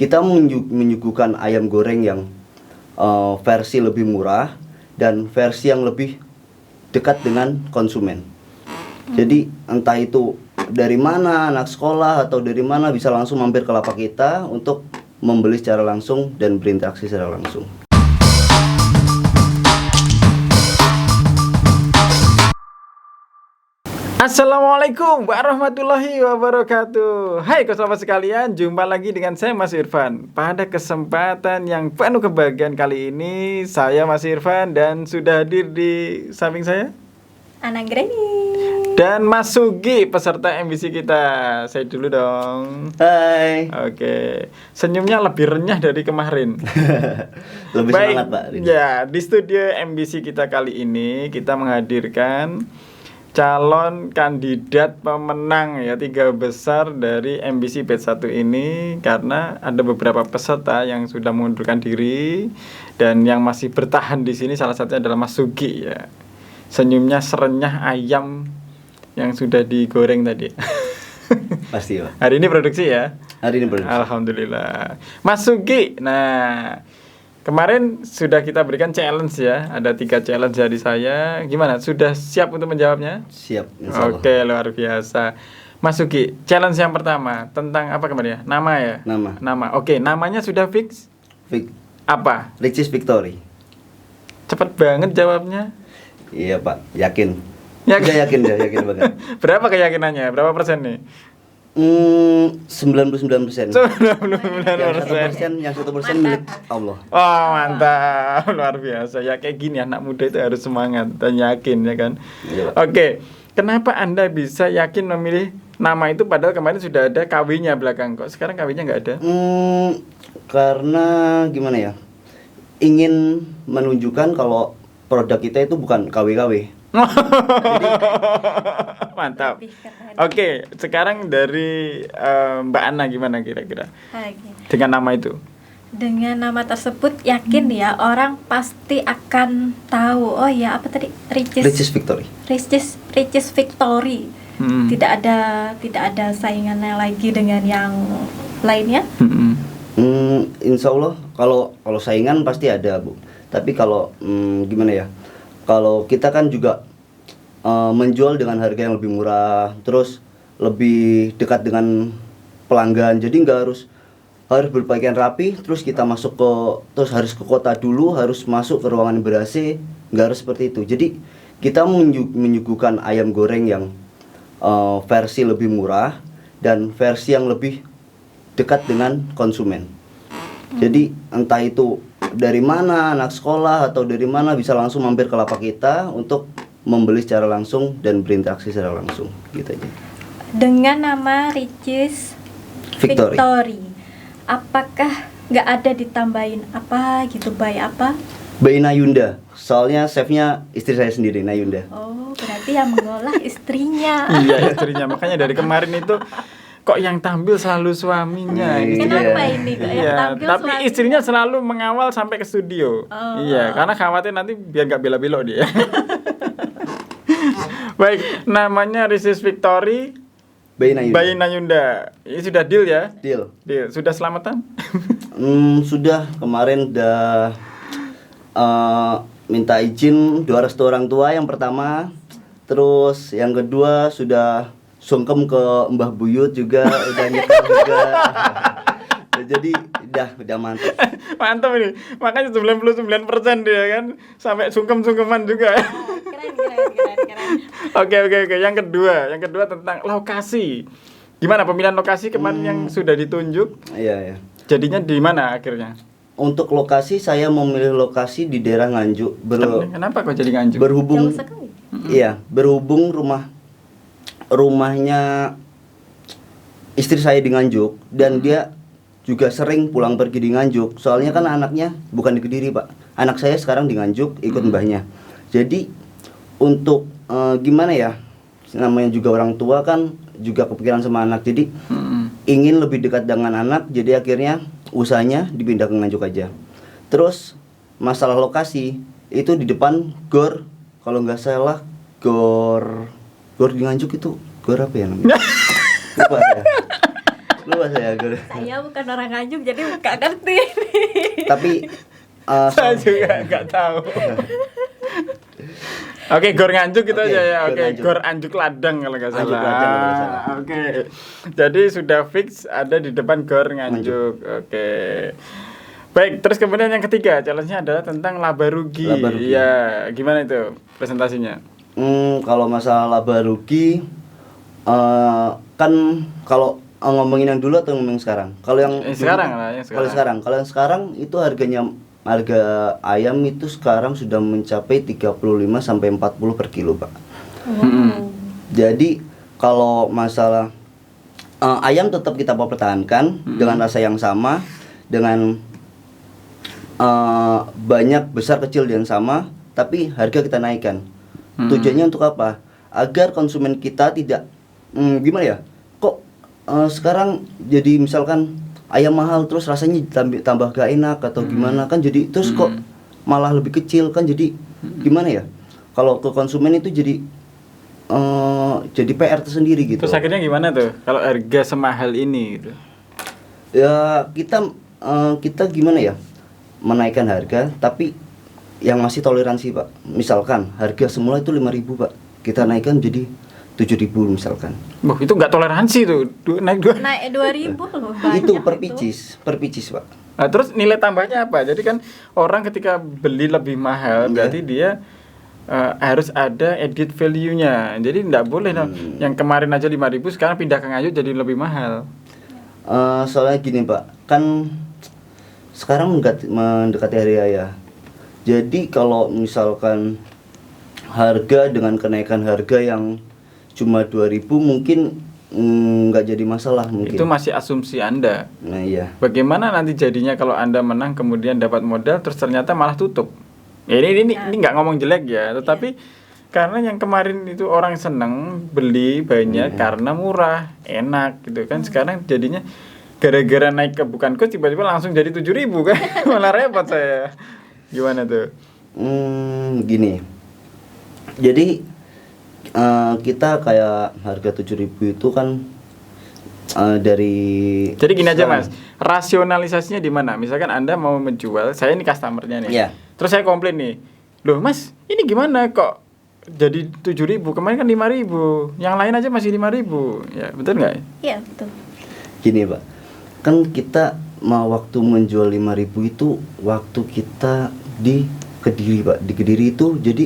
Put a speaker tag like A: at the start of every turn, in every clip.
A: kita menyuguhkan ayam goreng yang versi lebih murah dan versi yang lebih dekat dengan konsumen. Jadi entah itu dari mana anak sekolah atau dari mana bisa langsung mampir ke lapak kita untuk membeli secara langsung dan berinteraksi secara langsung.
B: Assalamualaikum warahmatullahi wabarakatuh. Hai sahabat sekalian, jumpa lagi dengan saya Mas Irfan. Pada kesempatan yang penuh kebahagiaan kali ini, saya Mas Irfan dan sudah hadir di samping saya
C: Anagreni
B: dan Mas Sugi, peserta MBC kita. Saya dulu dong.
A: Hai.
B: Oke, senyumnya lebih renyah dari kemarin.
A: Lebih semangat Pak.
B: Ya, di studio MBC kita kali ini kita menghadirkan calon kandidat pemenang ya 3 besar dari MBC Batch 1 ini, karena ada beberapa peserta yang sudah mengundurkan diri dan yang masih bertahan di sini salah satunya adalah Mas Sugi ya. Senyumnya serenyah ayam yang sudah digoreng tadi.
A: Pasti Pak.
B: Hari ini produksi ya?
A: Hari ini produksi.
B: Alhamdulillah. Mas Sugi, nah kemarin sudah kita berikan challenge ya, ada 3 challenge dari saya. Gimana? Sudah siap untuk menjawabnya?
A: Siap, insya Allah.
B: Oke, luar biasa. Mas Sugi, challenge yang pertama tentang apa kemarin ya? Nama ya? Nama. Oke, namanya sudah fix? Apa?
A: Ricis Victory.
B: Cepet banget jawabnya.
A: Iya Pak, yakin.
B: Yakin?
A: Udah yakin banget.
B: Berapa keyakinannya? Berapa persen nih?
A: 99%.
B: 99%.
A: Yang 1% milik Allah.
B: Oh mantap, luar biasa. Ya kayak gini anak muda itu harus semangat dan yakin ya kan.
A: Iya, Pak.
B: Oke, kenapa Anda bisa yakin memilih nama itu padahal kemarin sudah ada KW-nya belakang, kok sekarang KW-nya nggak ada?
A: Karena gimana ya? Ingin menunjukkan kalau produk kita itu bukan KW-KW.
B: Mantap. Oke, sekarang dari Mbak Ana gimana kira-kira dengan nama itu?
C: Dengan nama tersebut yakin ya orang pasti akan tahu. Oh ya, apa tadi?
A: Ricis Victory.
C: Ricis Victory. Tidak ada saingannya lagi dengan yang lainnya.
A: Insya Allah kalau saingan pasti ada Bu. Tapi kalau gimana ya? Kalau kita kan juga menjual dengan harga yang lebih murah, terus lebih dekat dengan pelanggan. Jadi nggak harus berpakaian rapi, terus kita terus harus ke kota dulu, harus masuk ke ruangan ber-AC, nggak harus seperti itu. Jadi kita menyuguhkan ayam goreng yang versi lebih murah dan versi yang lebih dekat dengan konsumen. Jadi entah itu dari mana anak sekolah atau dari mana bisa langsung mampir ke lapak kita untuk membeli secara langsung dan berinteraksi secara langsung gitu aja.
C: Dengan nama Ricis Victory. Apakah nggak ada ditambahin apa gitu, by apa?
A: By Nayunda. Soalnya chefnya istri saya sendiri, Nayunda.
C: Oh, berarti yang mengolah istrinya.
B: Iya, istrinya. Makanya dari kemarin itu kok yang tampil selalu suaminya.
C: Kenapa ini kok yang tampil
B: tapi
C: suaminya?
B: istrinya selalu mengawal sampai ke studio. Iya, karena khawatir nanti biar nggak bela-belok dia. Baik, namanya Ricis Victory
A: By
B: Nayunda. Ini sudah deal ya?
A: Deal.
B: Sudah selamatan?
A: Sudah, kemarin udah minta izin 2 restu orang tua yang pertama. Terus yang kedua sudah sungkem ke Mbah Buyut juga, udah nyetir juga. Jadi udah mantap.
B: Mantap ini. Makanya 99% dia kan sampai sungkem-sungkeman juga.
C: Keren.
B: Oke. Yang kedua tentang lokasi. Gimana pemilihan lokasi kemarin yang sudah ditunjuk?
A: Iya.
B: Jadinya di mana akhirnya?
A: Untuk lokasi saya memilih lokasi di daerah Nganjuk.
B: Kenapa kok jadi Nganjuk?
A: Berhubung
C: Jauh sekali.
A: Iya, berhubung rumahnya istri saya di Nganjuk dan dia juga sering pulang pergi di Nganjuk. Soalnya kan anaknya bukan di Kediri, Pak. Anak saya sekarang di Nganjuk ikut mbahnya. Jadi untuk gimana ya? Namanya juga orang tua kan juga kepikiran sama anak. Jadi ingin lebih dekat dengan anak, jadi akhirnya usahanya dipindah ke Nganjuk aja. Terus masalah lokasi itu di depan GOR, kalau nggak salah GOR di Nganjuk itu GOR apa ya namanya? Lupa ya. Lupa saya gor.
C: Saya bukan orang Nganjuk jadi nggak ngerti.
A: Tapi
B: Saya juga nggak tahu. Oke, gor Nganjuk gitu
A: Oke,
B: aja ya.
A: gor
B: Oke,
A: Nganjuk.
B: gor Anjuk Ladang kalau nggak salah.
A: Anjuk Ladang kalau nggak salah.
B: Oke. Jadi sudah fix ada di depan gor Nganjuk. Oke. Baik, terus kemudian yang ketiga, challenge-nya adalah tentang laba rugi.
A: Laba rugi.
B: Iya, gimana itu presentasinya?
A: kalau masalah laba rugi kan kalau ngomongin yang dulu atau ngomongin sekarang? Kalau yang
B: Sekarang
A: dulu-
B: lah, yang
A: Kalau
B: sekarang.
A: sekarang, kalau yang sekarang itu harga ayam itu sekarang sudah mencapai 35 sampai 40 per kilo, Pak. Jadi kalau masalah ayam tetap kita mau pertahankan dengan rasa yang sama, dengan banyak besar kecil yang sama, tapi harga kita naikkan. Tujuannya untuk apa? Agar konsumen kita tidak gimana ya? Kok sekarang jadi misalkan ayam mahal terus rasanya tambah gak enak atau gimana kan, jadi terus kok malah lebih kecil kan, jadi gimana ya? Kalau ke konsumen itu jadi PR tersendiri gitu.
B: Terus akhirnya gimana tuh kalau harga semahal ini gitu?
A: Ya kita gimana ya, menaikkan harga tapi yang masih toleransi, Pak. Misalkan harga semula itu 5.000, Pak, kita naikkan jadi 7.000 misalkan.
B: Wah, itu nggak toleransi tuh. Naik 2.
C: Naik 2.000 loh, banyak
A: Itu per picis, Pak.
B: Nah, terus nilai tambahnya apa? Jadi kan orang ketika beli lebih mahal
A: Iya.
B: berarti dia harus ada added value-nya. Jadi nggak boleh yang kemarin aja 5.000 sekarang pindah ke Nganjuk jadi lebih mahal.
A: Soalnya gini, Pak, kan sekarang mendekati hari raya. Jadi kalau misalkan harga dengan kenaikan harga yang cuma 2.000 mungkin nggak jadi masalah mungkin.
B: Itu masih asumsi Anda.
A: Nah, iya.
B: Bagaimana nanti jadinya kalau Anda menang kemudian dapat modal terus ternyata malah tutup? Ya, ini nggak ngomong jelek ya, tetapi karena yang kemarin itu orang seneng beli banyak karena murah, enak gitu kan. Sekarang jadinya gara-gara naik ke bukan kos tiba-tiba langsung jadi 7.000 kan. Malah repot saya. Gimana tuh?
A: Gini. Jadi kita kayak harga 7.000 itu kan dari
B: Jadi gini aja
A: sekarang.
B: Mas, rasionalisasinya di mana? Misalkan Anda mau menjual, saya ini customernya nih.
A: Iya.
B: Terus saya komplain nih, loh Mas, ini gimana kok jadi 7.000? Kemarin kan 5.000, yang lain aja masih 5.000. Ya betul nggak?
C: Iya, betul.
A: Gini, Pak, kan kita mau waktu menjual 5.000 itu waktu kita di Kediri, Pak. Di Kediri itu jadi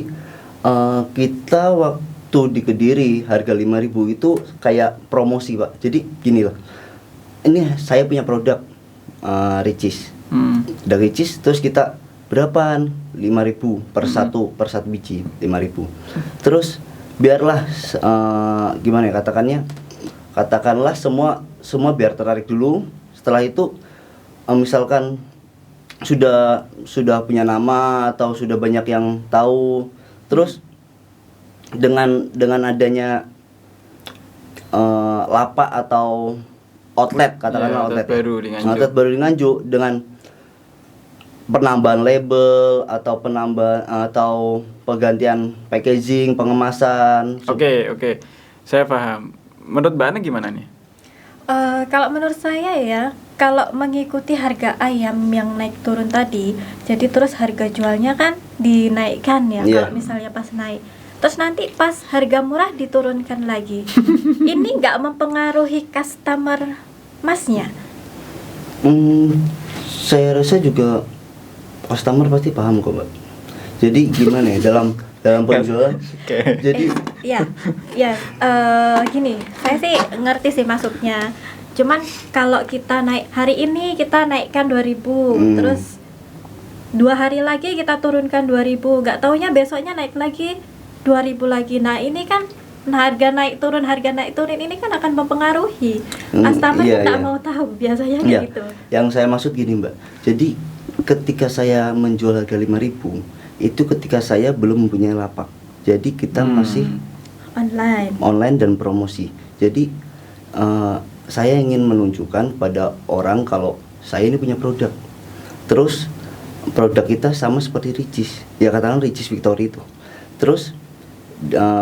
A: kita waktu di Kediri harga 5.000 itu kayak promosi, Pak. Jadi gini loh, ini saya punya produk Ricis. Udah Ricis terus kita berapaan? 5.000 per satu biji, 5.000. Terus biarlah gimana ya katakanlah semua biar tertarik dulu. Setelah itu misalkan sudah punya nama atau sudah banyak yang tahu, terus dengan adanya lapak atau outlet, katakanlah
B: outlet baru di Nganjuk.
A: outlet baru di Nganjuk, dengan penambahan label atau penggantian packaging, pengemasan.
B: Oke, saya paham. Menurut Mbak Ana gimana nih?
C: Kalau menurut saya ya, kalau mengikuti harga ayam yang naik turun tadi, jadi terus harga jualnya kan dinaikkan ya.
A: Iya.
C: Kalau misalnya pas naik, terus nanti pas harga murah diturunkan lagi. Ini nggak mempengaruhi customer Masnya?
A: Saya rasa juga customer pasti paham kok, Mbak. Jadi gimana ya dalam penjualan?
B: Oke.
A: Jadi
C: Gini, saya sih ngerti sih maksudnya. Cuman kalau kita naik hari ini kita naikkan 2.000, terus 2 hari lagi kita turunkan 2.000, nggak taunya besoknya naik lagi 2.000 lagi. Nah ini kan harga naik turun ini kan akan mempengaruhi. Customer
A: iya,
C: nggak
A: iya.
C: mau tahu biasanya
A: Iya,
C: gitu.
A: yang saya maksud gini, Mbak. Jadi ketika saya menjual harga 5.000 itu ketika saya belum mempunyai lapak. Jadi kita masih online dan promosi. Jadi saya ingin menunjukkan pada orang kalau saya ini punya produk. Terus produk kita sama seperti Ricis, ya katakan Ricis Victory itu. Terus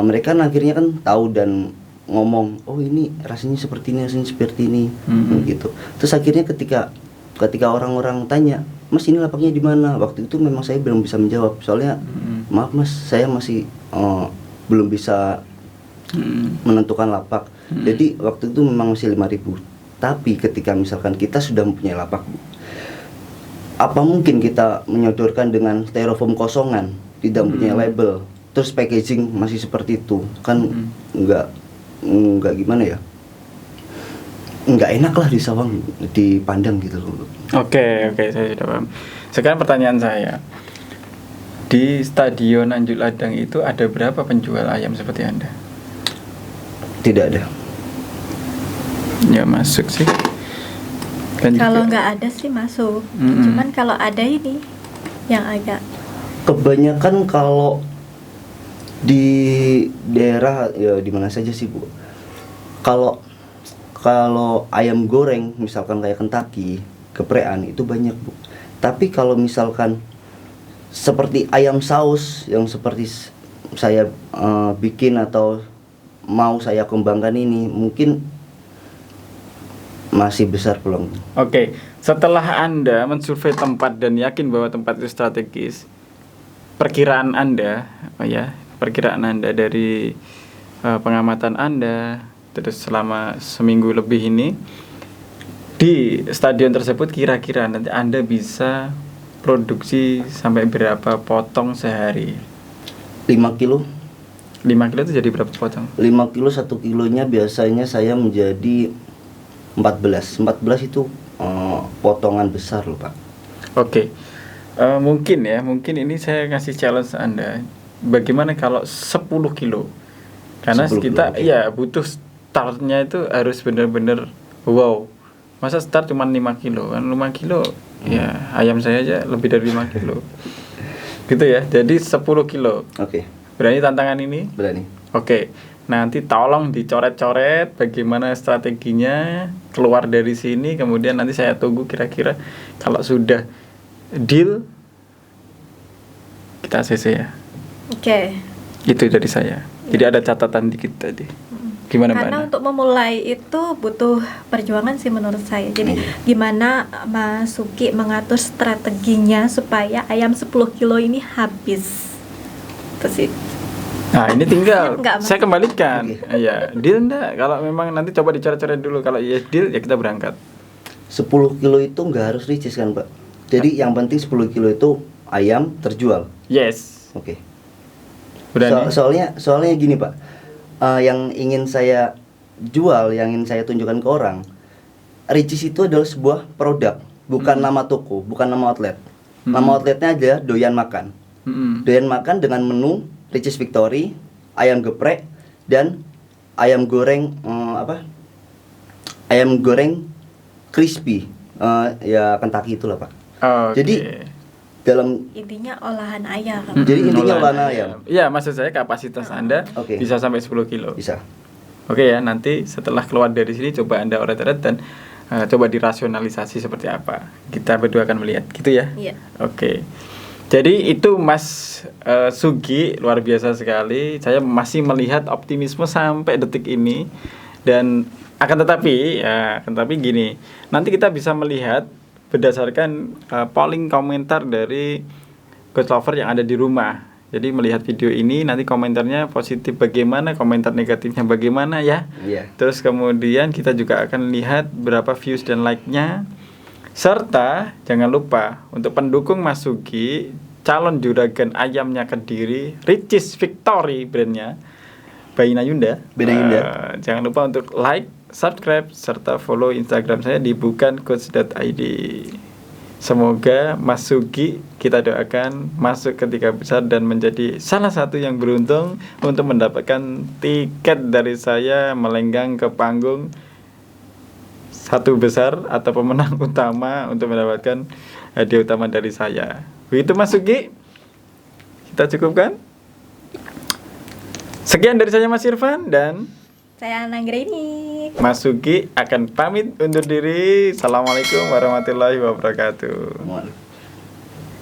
A: mereka akhirnya kan tahu dan ngomong, oh ini rasanya seperti ini gitu. Terus akhirnya ketika orang-orang tanya, Mas ini lapaknya di mana? Waktu itu memang saya belum bisa menjawab, soalnya maaf Mas, saya masih belum bisa menentukan lapak. Jadi waktu itu memang masih 5.000. Tapi ketika misalkan kita sudah mempunyai lapak, apa mungkin kita menyodorkan dengan styrofoam kosongan, tidak mempunyai label, terus packaging masih seperti itu, kan nggak gimana ya, nggak enak lah dipandang gitu loh.
B: Oke, saya sudah paham. Sekarang pertanyaan saya, di Stadion Anjuk Ladang itu ada berapa penjual ayam seperti Anda?
A: Tidak ada.
B: Ya masuk sih. Dan
C: Kalau
B: juga-
C: nggak ada sih masuk. Cuman kalau ada ini yang agak
A: Kebanyakan kalau di daerah ya di mana saja sih Bu. Kalau ayam goreng misalkan kayak Kentucky, geprekan itu banyak Bu. Tapi kalau misalkan seperti ayam saus yang seperti saya bikin atau mau saya kembangkan ini, mungkin masih besar peluang.
B: Oke, setelah Anda mensurvei tempat dan yakin bahwa tempat itu strategis, perkiraan Anda dari pengamatan Anda terus selama seminggu lebih ini di stadion tersebut, kira-kira nanti Anda bisa produksi sampai berapa potong sehari?
A: 5 kilo
B: 5 kilo itu jadi berapa potong?
A: 5 kilo 1 kilonya biasanya saya menjadi 14 itu potongan besar loh Pak.
B: Oke. Mungkin ini saya ngasih challenge Anda. Bagaimana kalau 10 kilo? Karena
A: 10
B: kita
A: kilo, oke.
B: ya butuh startnya itu harus benar-benar wow. Masa start cuma 5 kilo? Kan 5 kilo ya ayam saya aja lebih dari 5 kilo. Gitu ya. Jadi 10 kilo.
A: Oke,
B: Berani tantangan ini?
A: berani.
B: Oke. Nanti tolong dicoret-coret bagaimana strateginya keluar dari sini, kemudian nanti saya tunggu kira-kira kalau sudah deal kita ACC ya.
C: oke.
B: Itu dari saya. Jadi ada catatan dikit tadi. Gimana Mbak
C: Karena
B: Ana?
C: untuk memulai itu butuh perjuangan sih menurut saya. Jadi gimana Mas Suki mengatur strateginya supaya ayam 10 kilo ini habis. Itu sih.
B: Nah ini tinggal
C: Enggak, Mas.
B: saya kembalikan. Iya, deal enggak? Kalau memang nanti coba dicoret-coret dulu. Kalau iya deal ya kita berangkat.
A: 10 kilo itu nggak harus ricis kan Pak. Jadi yang penting 10 kilo itu ayam terjual.
B: Yes.
A: Oke.
B: Berani.
A: Soalnya gini Pak, yang ingin saya jual, yang ingin saya tunjukkan ke orang, Ricis itu adalah sebuah produk, bukan nama toko, bukan nama outlet. Nama outletnya aja Doyan Makan. Doyan Makan dengan menu Ricis Victory, ayam geprek, dan ayam goreng ayam goreng crispy, ya Kentucky itulah Pak.
B: Oke.
A: Jadi dalam
C: Intinya olahan ayam.
A: Jadi intinya olahan ayam.
B: Iya, maksud saya kapasitas Anda
A: Oke.
B: bisa sampai 10 kilo.
A: bisa.
B: Oke ya, nanti setelah keluar dari sini coba Anda oret-oret dan coba dirasionalisasi seperti apa. Kita berdua akan melihat, gitu ya.
C: Iya.
B: Oke. Jadi itu Mas Sugi luar biasa sekali. Saya masih melihat optimisme sampai detik ini. Dan akan tetapi gini, nanti kita bisa melihat berdasarkan polling komentar dari Coach Lover yang ada di rumah. Jadi melihat video ini nanti komentarnya positif bagaimana, komentar negatifnya bagaimana ya.
A: Iya.
B: Terus kemudian kita juga akan lihat berapa views dan like-nya. Serta jangan lupa untuk pendukung Mas Sugi, calon juragan ayamnya Kediri, Ricis Victory brandnya, Bayina Yunda. Jangan lupa untuk like, subscribe, serta follow Instagram saya di bukancoach.id. Semoga Mas Sugi kita doakan masuk ke 3 besar dan menjadi salah satu yang beruntung untuk mendapatkan tiket dari saya melenggang ke panggung 1 besar atau pemenang utama untuk mendapatkan hadiah utama dari saya. Begitu Mas Sugi, kita cukupkan. Sekian dari saya Mas Irfan dan
C: Saya Nanggreni.
B: Mas Sugi akan pamit undur diri. Assalamualaikum warahmatullahi wabarakatuh.